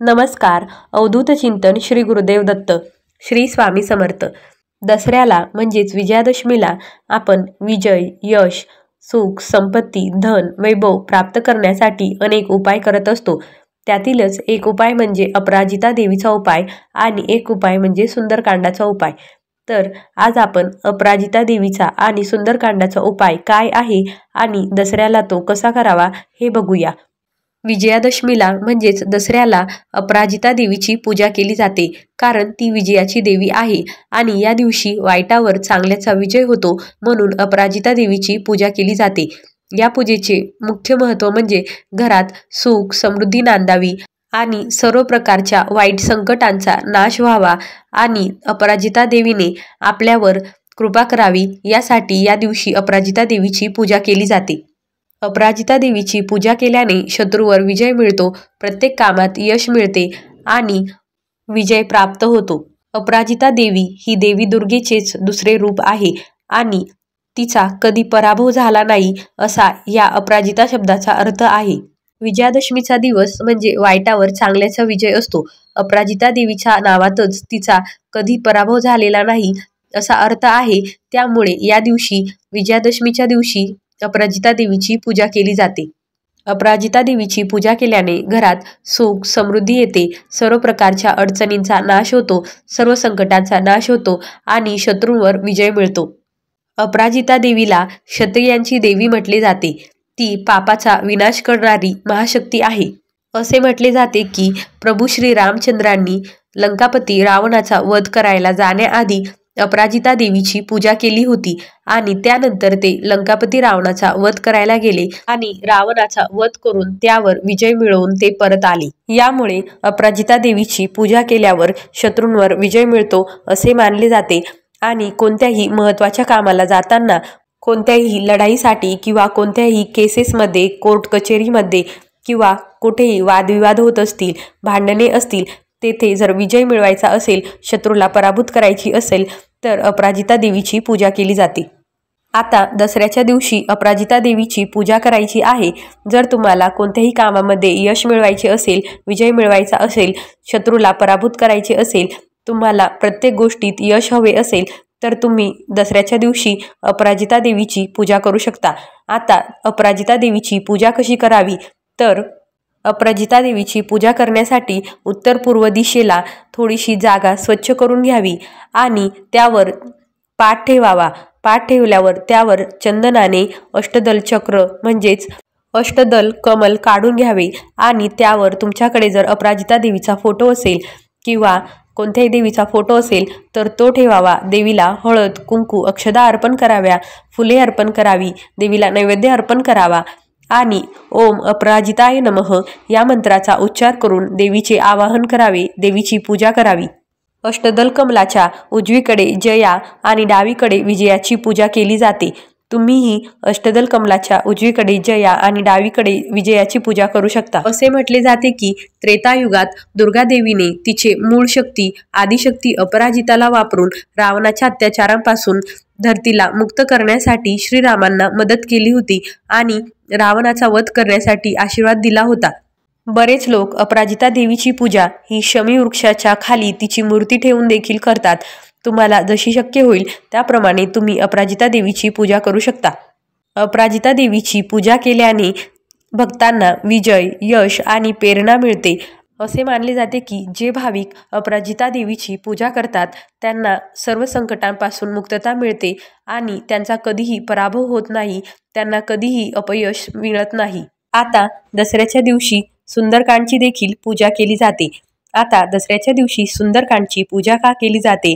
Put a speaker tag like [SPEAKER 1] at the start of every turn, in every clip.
[SPEAKER 1] नमस्कार. अवधूत चिंतन श्री गुरुदेव दत्त. श्री स्वामी समर्थ. दसऱ्याला म्हणजेच विजयादशमीला आपण विजय, यश, सुख, संपत्ती, धन, वैभव प्राप्त करण्यासाठी अनेक उपाय करत असतो. त्यातीलच एक उपाय म्हणजे अपराजिता देवीचा उपाय आणि एक उपाय म्हणजे सुंदरकांडाचा उपाय. तर आज आपण अपराजिता देवीचा आणि सुंदरकांडाचा उपाय काय आहे आणि दसऱ्याला तो कसा करावा हे बघूया. विजयादशमीला म्हणजेच दसऱ्याला अपराजिता देवीची पूजा केली जाते, कारण ती विजयाची देवी आहे आणि या दिवशी वाईटावर चांगल्याचा विजय होतो, म्हणून अपराजिता देवीची पूजा केली जाते. या पूजेचे मुख्य महत्त्व म्हणजे घरात सुख समृद्धी नांदावी आणि सर्व प्रकारच्या वाईट संकटांचा नाश व्हावा आणि अपराजिता देवीने आपल्यावर कृपा करावी, यासाठी या दिवशी अपराजिता देवीची पूजा केली जाते. अपराजिता देवीची पूजा केल्याने शत्रूवर विजय मिळतो, प्रत्येक कामात यश मिळते आणि विजय प्राप्त होतो. अपराजिता देवी ही देवी दुर्गेचेच दुसरे रूप आहे आणि तिचा कधी पराभव झाला नाही असा या अपराजिता शब्दाचा अर्थ आहे. विजयादशमीचा दिवस म्हणजे वाईटावर चांगल्याचा विजय असतो. अपराजिता देवीच्या नावातच तिचा कधी पराभव झालेला नाही असा अर्थ आहे. त्यामुळे या दिवशी विजयादशमीच्या दिवशी अपराजिता देवीची पूजा केली जाते. अपराजिता देवीची पूजा केल्याने घरात सुख समृद्धी येते, सर्व प्रकारच्या अडचणींचा नाश होतो, सर्व संकटांचा नाश होतो आणि शत्रूंवर विजय मिळतो. अपराजिता देवीला क्षत्रियांची देवी म्हटले जाते. ती पापाचा विनाश करणारी महाशक्ती आहे. असे म्हटले जाते की प्रभू श्री रामचंद्रांनी लंकापती रावणाचा वध करायला जाण्याआधी अपराजिता देवीची पूजा केली होती आणि त्यानंतर ते लंकापती रावणाचा वध करायला गेले आणि रावणाचा वध करून त्यावर विजय मिळवून ते परत आले. यामुळे अपराजिता देवीची पूजा केल्यावर शत्रूंवर विजय मिळतो असे मानले जाते आणि कोणत्याही महत्त्वाच्या कामाला जाताना, कोणत्याही लढाईसाठी किंवा कोणत्याही केसेसमध्ये, कोर्ट कचेरीमध्ये किंवा कुठेही वादविवाद होत असतील, भांडणे असतील, तेथे जर विजय मिळवायचा असेल, शत्रूला पराभूत करायची असेल तर अपराजिता देवीची पूजा केली जाते. आता दसऱ्याच्या दिवशी अपराजिता देवीची पूजा करायची आहे. जर तुम्हाला कोणत्याही कामामध्ये यश मिळवायचे असेल, विजय मिळवायचा असेल, शत्रूला पराभूत करायचे असेल, तुम्हाला प्रत्येक गोष्टीत यश हवे असेल तर तुम्ही दसऱ्याच्या दिवशी अपराजिता देवीची पूजा करू शकता. आता अपराजिता देवीची पूजा कशी करावी तर अपराजिता देवीची पूजा करण्यासाठी उत्तर पूर्व दिशेला थोडीशी जागा स्वच्छ करून घ्यावी आणि त्यावर पाट ठेवावा. पाट ठेवल्यावर त्यावर चंदनाने अष्टदल चक्र म्हणजेच अष्टदल कमल काढून घ्यावे आणि त्यावर तुमच्याकडे जर अपराजिता देवीचा फोटो असेल किंवा कोणत्याही देवीचा फोटो असेल तर तो ठेवावा. देवीला हळद, कुंकू, अक्षदा अर्पण कराव्या, फुले अर्पण करावी, देवीला नैवेद्य अर्पण करावा आणि ओम अपराजिताय नमः या मंत्राचा उच्चार करून देवीचे आवाहन करावे, देवीची पूजा करावी. अष्टदल कमलाच्या उजवीकडे जया आणि डावीकडे विजयाची पूजा केली जाते. तुम्हीही अष्टदल कमलाच्या उजवीकडे जया आणि डावीकडे विजयाची पूजा करू शकता. असे म्हटले जाते की त्रेतायुगात दुर्गादेवीने तिचे मूळ शक्ती आदिशक्ती अपराजिताला वापरून रावणाच्या अत्याचारांपासून धरतीला मुक्त करण्यासाठी श्रीरामांना मदत केली होती आणि रावणाचा वध करण्यासाठी आशीर्वाद दिला होता. बरेच लोक अपराजिता देवीची पूजा ही शमी वृक्षाच्या खाली तिची मूर्ती ठेवून देखील करतात. तुम्हाला जशी शक्य होईल त्याप्रमाणे तुम्ही अपराजिता देवीची पूजा करू शकता. अपराजिता देवीची पूजा केल्याने भक्तांना विजय, यश आणि प्रेरणा मिळते. असे मानले जाते की जे भाविक अपराजिता देवीची पूजा करतात त्यांना सर्व संकटांपासून मुक्तता मिळते आणि त्यांचा कधीही पराभव होत नाही, त्यांना कधीही अपयश मिळत नाही. आता दसऱ्याच्या दिवशी सुंदरकांडची देखील पूजा केली जाते. आता दसऱ्याच्या दिवशी सुंदरकांडची पूजा का केली जाते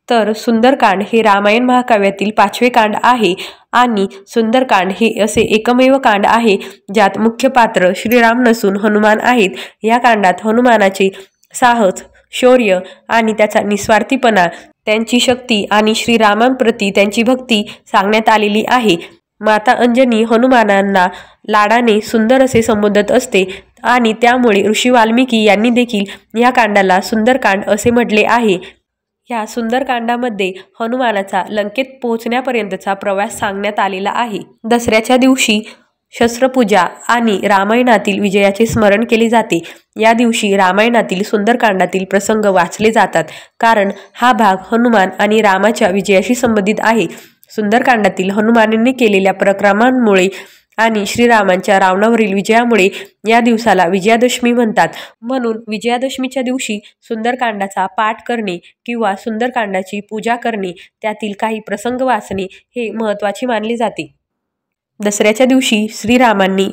[SPEAKER 1] तर सुंदरकांड हे रामायण महाकाव्यातील 5वे कांड आहे आणि सुंदरकांड हे असे एकमेव कांड आहे ज्यात मुख्य पात्र श्रीराम नसून हनुमान आहेत. या कांडात हनुमानाचे साहस, शौर्य आणि त्याचा निस्वार्थीपणा, त्यांची शक्ती आणि श्रीरामांप्रती त्यांची भक्ती सांगण्यात आलेली आहे. माता अंजनी हनुमानांना लाडाने सुंदर असे संबोधत असते आणि त्यामुळे ऋषी वाल्मिकी यांनी देखील या कांडाला सुंदरकांड असे म्हटले आहे. ह्या सुंदरकांडामध्ये हनुमानाचा लंकेत पोहोचण्यापर्यंतचा प्रवास सांगण्यात आलेला आहे. दसऱ्याच्या दिवशी शस्त्रपूजा आणि रामायणातील विजयाचे स्मरण केले जाते। या दिवशी रामायणातील सुंदरकांडातील प्रसंग वाचले जातात, कारण हा भाग हनुमान आणि रामाच्या विजयाशी संबंधित आहे। सुंदरकांडातील हनुमानाने केलेल्या पराक्रमांमुळे आणि श्रीरामांच्या रावणावरील विजयामुळे या दिवसाला विजयादशमी म्हणतात। म्हणून विजयादशमीच्या दिवशी सुंदरकांडाचा पाठ करणे किंवा सुंदरकांडाची पूजा करणे, त्यातील काही प्रसंग वाचणे हे महत्त्वाचे मानले जाते। दसऱ्याच्या दिवशी श्रीरामांनी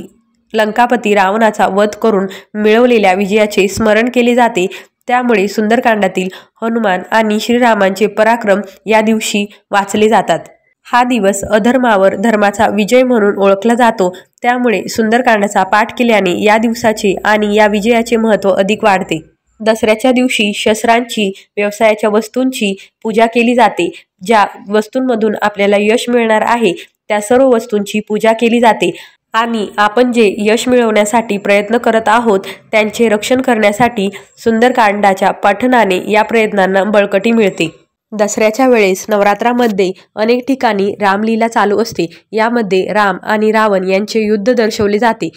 [SPEAKER 1] लंकापती रावणाचा वध करून मिळवलेल्या विजयाचे स्मरण केले जाते। त्यामुळे सुंदरकांडातील हनुमान आणि श्रीरामांचे पराक्रम या दिवशी वाचले जातात। हा दिवस अधर्मावर धर्माचा विजय म्हणून ओळखला जातो। त्यामुळे सुंदरकांडाचा पाठ केल्याने या दिवसाचे आणि या विजयाचे महत्त्व अधिक वाढते। दसऱ्याच्या दिवशी शस्त्रांची, व्यवसायाच्या वस्तूंची पूजा केली जाते। ज्या वस्तूंमधून आपल्याला यश मिळणार आहे त्या सर्व वस्तूंची पूजा केली जाते आणि आपण जे यश मिळवण्यासाठी प्रयत्न करत आहोत त्यांचे रक्षण करण्यासाठी सुंदरकांडाच्या पठणाने या प्रयत्नांना बळकटी मिळते। दसऱ्याच्या वेळेस नवरात्रामध्ये अनेक ठिकाणी रामलीला चालू असते। यामध्ये राम आणि रावण यांचे युद्ध दर्शवले जाते।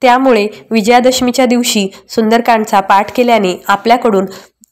[SPEAKER 1] त्यामुळे विजयादशमीच्या दिवशी सुंदरकांडचा पाठ केल्याने आपल्याकडून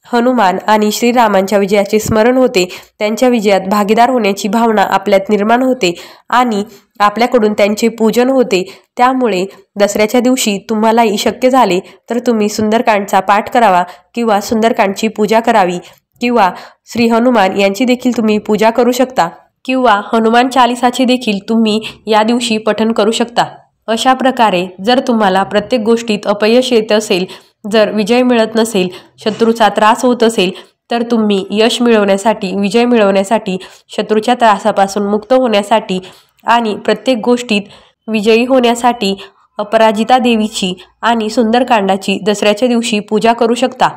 [SPEAKER 1] हनुमान आणि श्रीरामांच्या विजयाचे स्मरण होते। त्यांच्या विजयात भागीदार होण्याची भावना आपल्यात निर्माण होते आणि आपल्याकडून त्यांचे पूजन होते। त्यामुळे दसऱ्याच्या दिवशी तुम्हालाही शक्य झाले तर तुम्ही सुंदरकांडचा पाठ करावा किंवा सुंदरकांडची पूजा करावी किंवा श्री हनुमान यांची देखील तुम्ही पूजा करू शकता किंवा हनुमान चालिसाचे देखील तुम्ही या दिवशी पठण करू शकता। अशा प्रकारे जर तुम्हाला प्रत्येक गोष्टीत अपयश येत असेल, जर विजय मिळत नसेल, शत्रूचा त्रास होत असेल, तर तुम्ही यश मिळवण्यासाठी, विजय मिळवण्यासाठी, शत्रूच्या त्रासापासून मुक्त होण्यासाठी आणि प्रत्येक गोष्टीत विजयी होण्यासाठी अपराजिता देवीची आणि सुंदरकांडाची दसऱ्याच्या दिवशी पूजा करू शकता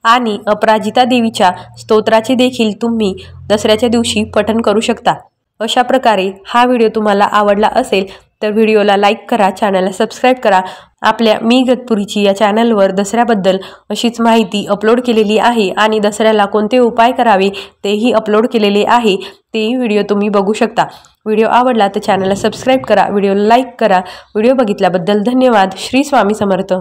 [SPEAKER 1] आणि अपराजिता देवीच्या स्तोत्राचे देखील तुम्ही दसऱ्याच्या दिवशी पठण करू शकता। अशा प्रकारे हा व्हिडिओ तुम्हाला आवडला असेल तर व्हिडिओला लाईक करा, चॅनलला सबस्क्राईब करा। आपल्या मी इगतपुरीची या चॅनलवर दसऱ्याबद्दल अशीच माहिती अपलोड केलेली आहे आणि दसऱ्याला कोणते उपाय करावे तेही अपलोड केलेले आहे, तेही व्हिडिओ तुम्ही बघू शकता। व्हिडिओ आवडला तर चॅनलला सबस्क्राईब करा, व्हिडिओला लाईक करा। व्हिडिओ बघितल्याबद्दल धन्यवाद। श्री स्वामी समर्थ।